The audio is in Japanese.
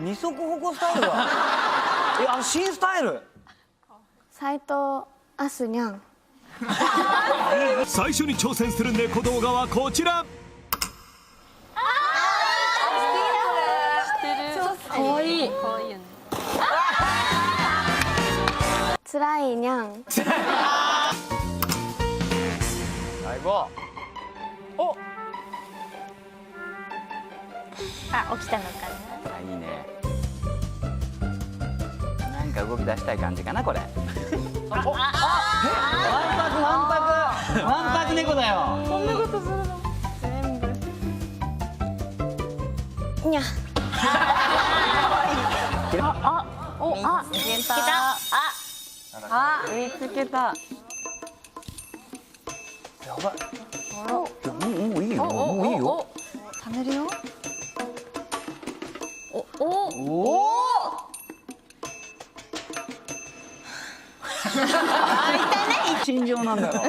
二足歩行スタイルだ。新スタイル。斉藤あすにゃん。最初に挑戦する猫動画はこちら。かわいい。つらいにゃん。最後。お。あ、起きたのかな。いいね。なんか動き出したい感じかなこれ。わんぱく猫だよ。そんなことするの。全部。にゃ。見つけた。見つけた。やばい。もういいよ。もういいよ。食べるよ。おお。心情なんだろう。